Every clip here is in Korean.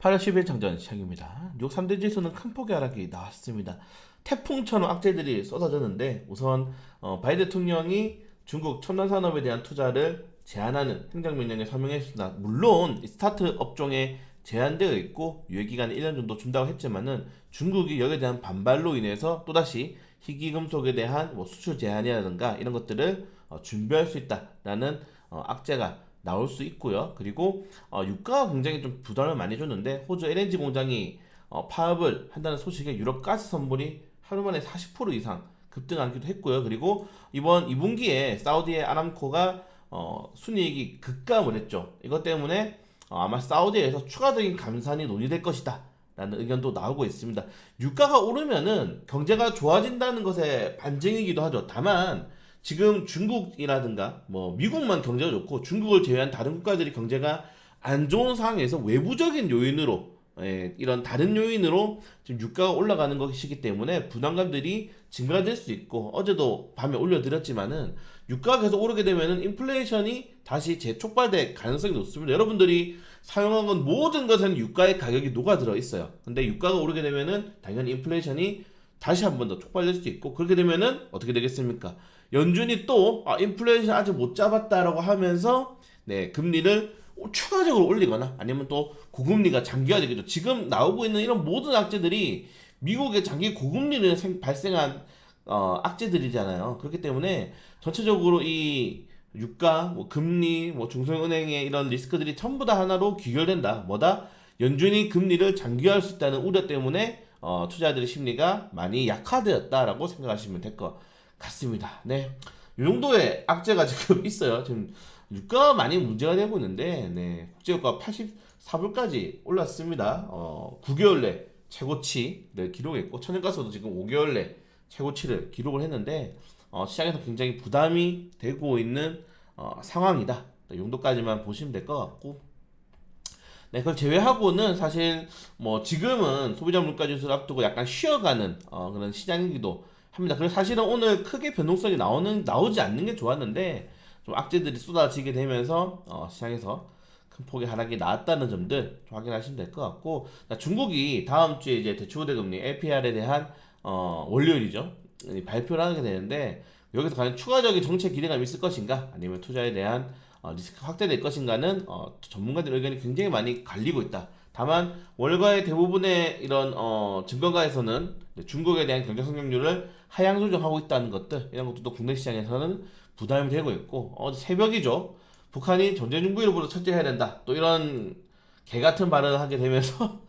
8월 10일 장전 시작입니다. 뉴욕 3대 지수는 큰 폭의 하락이 나왔습니다. 태풍처럼 악재들이 쏟아졌는데 우선 바이든 대통령이 중국 첨단 산업에 대한 투자를 제한하는 행정명령에 서명했습니다. 물론 스타트 업종에 제한되어 있고 유예기간이 1년 정도 준다고 했지만은 중국이 여기에 대한 반발로 인해서 또다시 희귀금속에 대한 수출 제한이라든가 이런 것들을 준비할 수 있다라는 악재가 나올 수 있고요. 그리고 유가가 굉장히 좀 부담을 많이 줬는데 호주 LNG 공장이 파업을 한다는 소식에 유럽 가스 선물이 하루 만에 40% 이상 급등하기도 했고요. 그리고 이번 2분기에 사우디의 아람코가 순이익이 급감을 했죠. 이것 때문에 아마 사우디에서 추가적인 감산이 논의될 것이다 라는 의견도 나오고 있습니다. 유가가 오르면은 경제가 좋아진다는 것의 반증이기도 하죠. 다만 지금 중국이라든가 미국만 경제가 좋고 중국을 제외한 다른 국가들이 경제가 안 좋은 상황에서 외부적인 요인으로 이런 다른 요인으로 지금 유가가 올라가는 것이기 때문에 부담감들이 증가될 수 있고, 어제도 밤에 올려드렸지만은 유가가 계속 오르게 되면은 인플레이션이 다시 재촉발될 가능성이 높습니다. 여러분들이 사용한 모든 것은 유가의 가격이 녹아들어 있어요. 근데 유가가 오르게 되면은 당연히 인플레이션이 다시 한 번 더 촉발될 수도 있고, 그렇게 되면은 어떻게 되겠습니까? 연준이 또 인플레이션 아직 못 잡았다라고 하면서 금리를 추가적으로 올리거나 아니면 또 고금리가 장기화되겠죠. 지금 나오고 있는 이런 모든 악재들이 미국의 장기 고금리를 발생한 악재들이잖아요. 그렇기 때문에 전체적으로 이 유가, 금리, 중소은행의 이런 리스크들이 전부 다 하나로 귀결된다. 뭐다? 연준이 금리를 장기화할 수 있다는 우려 때문에 투자자들의 심리가 많이 약화되었다라고 생각하시면 될 것 같습니다. 네, 이 정도의 악재가 지금 있어요. 지금 유가가 많이 문제가 되고 있는데, 국제유가 84불까지 올랐습니다. 9개월 내 최고치를 기록했고, 천연가스도 지금 5개월 내 최고치를 기록을 했는데, 시장에서 굉장히 부담이 되고 있는 상황이다. 이 정도까지만 보시면 될 것 같고, 그걸 제외하고는 사실 지금은 소비자 물가 지수를 앞두고 약간 쉬어가는 그런 시장이기도 합니다. 그래서 사실은 오늘 크게 변동성이 나오지 않는 게 좋았는데 좀 악재들이 쏟아지게 되면서 시장에서 큰 폭의 하락이 나왔다는 점들 좀 확인하시면 될 것 같고, 중국이 다음 주에 이제 대출우대금리 LPR에 대한 월요일이죠, 발표를 하게 되는데, 여기서 과연 추가적인 정책 기대감이 있을 것인가 아니면 투자에 대한 리스크 확대될 것인가는 전문가들 의견이 굉장히 많이 갈리고 있다. 다만 월가의 대부분의 이런 증권가에서는 중국에 대한 경제 성장률을 하향 조정하고 있다는 것들, 이런 것도 국내 시장에서는 부담이 되고 있고, 새벽이죠. 북한이 전제중국으로부터 철저해야 된다. 또 이런 개 같은 발언을 하게 되면서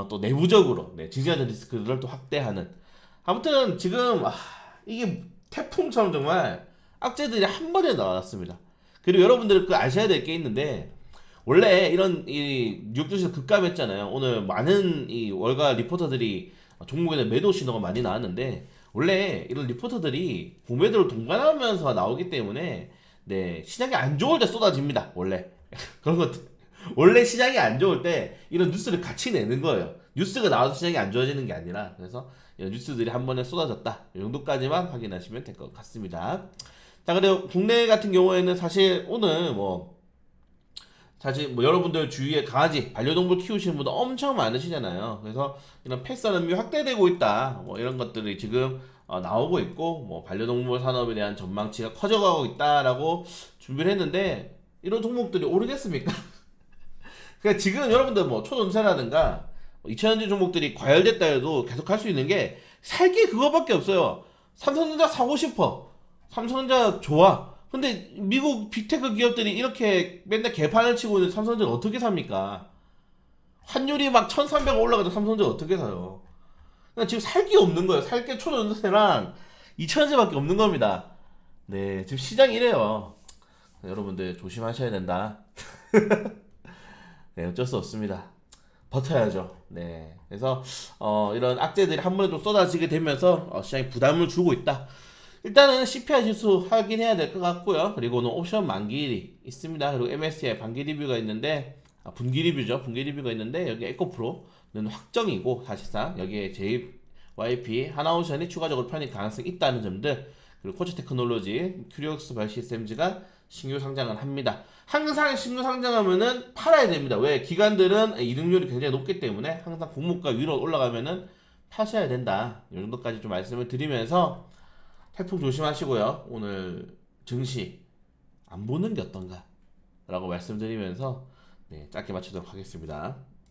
또 내부적으로 지지하는 리스크를 또 확대하는. 아무튼 지금 이게 태풍처럼 정말 악재들이 한 번에 나왔습니다. 그리고 여러분들 아셔야 될 게 있는데, 원래 이런 이 뉴욕 주식 급감했잖아요. 오늘 많은 이 월가 리포터들이 종목에 대한 매도 신호가 많이 나왔는데, 원래 이런 리포터들이 구매도를 동반하면서 나오기 때문에 시장이 안 좋을 때 쏟아집니다. 원래 그런 것들, 원래 시장이 안 좋을 때 이런 뉴스를 같이 내는 거예요. 뉴스가 나와서 시장이 안 좋아지는 게 아니라. 그래서 이런 뉴스들이 한 번에 쏟아졌다, 이 정도까지만 확인하시면 될 것 같습니다. 자, 그리고 국내 같은 경우에는 사실 오늘 사실 여러분들 주위에 강아지, 반려동물 키우시는 분들 엄청 많으시잖아요. 그래서 이런 펫 산업이 확대되고 있다, 이런 것들이 지금 나오고 있고, 반려동물 산업에 대한 전망치가 커져가고 있다라고 준비를 했는데, 이런 종목들이 오르겠습니까? 그러니까 지금 여러분들 초전세라든가 2차전지 종목들이 과열됐다 해도 계속 할 수 있는 게 살 게 그거밖에 없어요. 삼성전자 사고 싶어. 삼성전자 좋아. 근데 미국 빅테크 기업들이 이렇게 맨날 개판을 치고 있는 삼성전자 어떻게 삽니까? 환율이 막 1300원 올라가도 삼성전자 어떻게 사요? 그러니까 지금 살 게 없는 거예요. 살 게 초전세랑 2차전지밖에 없는 겁니다. 네, 지금 시장이 이래요. 여러분들 조심하셔야 된다. 네, 어쩔 수 없습니다. 버텨야죠. 네, 그래서 이런 악재들이 한 번에 좀 쏟아지게 되면서 시장에 부담을 주고 있다. 일단은 CPI 지수 확인해야 될 것 같고요. 그리고는 옵션 만기일이 있습니다. 그리고 MSCI 반기 리뷰가 있는데, 분기 리뷰죠. 분기 리뷰가 있는데, 여기 에코프로는 확정이고, 사실상 여기에 JYP 하나오션이 추가적으로 편입 가능성이 있다는 점들, 그리고 코치 테크놀로지, 큐리옥스 발시스템즈가 신규 상장을 합니다. 항상 신규 상장하면은 팔아야 됩니다. 왜? 기관들은 이득률이 굉장히 높기 때문에 항상 공모가 위로 올라가면은 파셔야 된다. 이 정도까지 좀 말씀을 드리면서 태풍 조심하시고요. 오늘 증시 안 보는 게 어떤가? 라고 말씀드리면서 네, 짧게 마치도록 하겠습니다.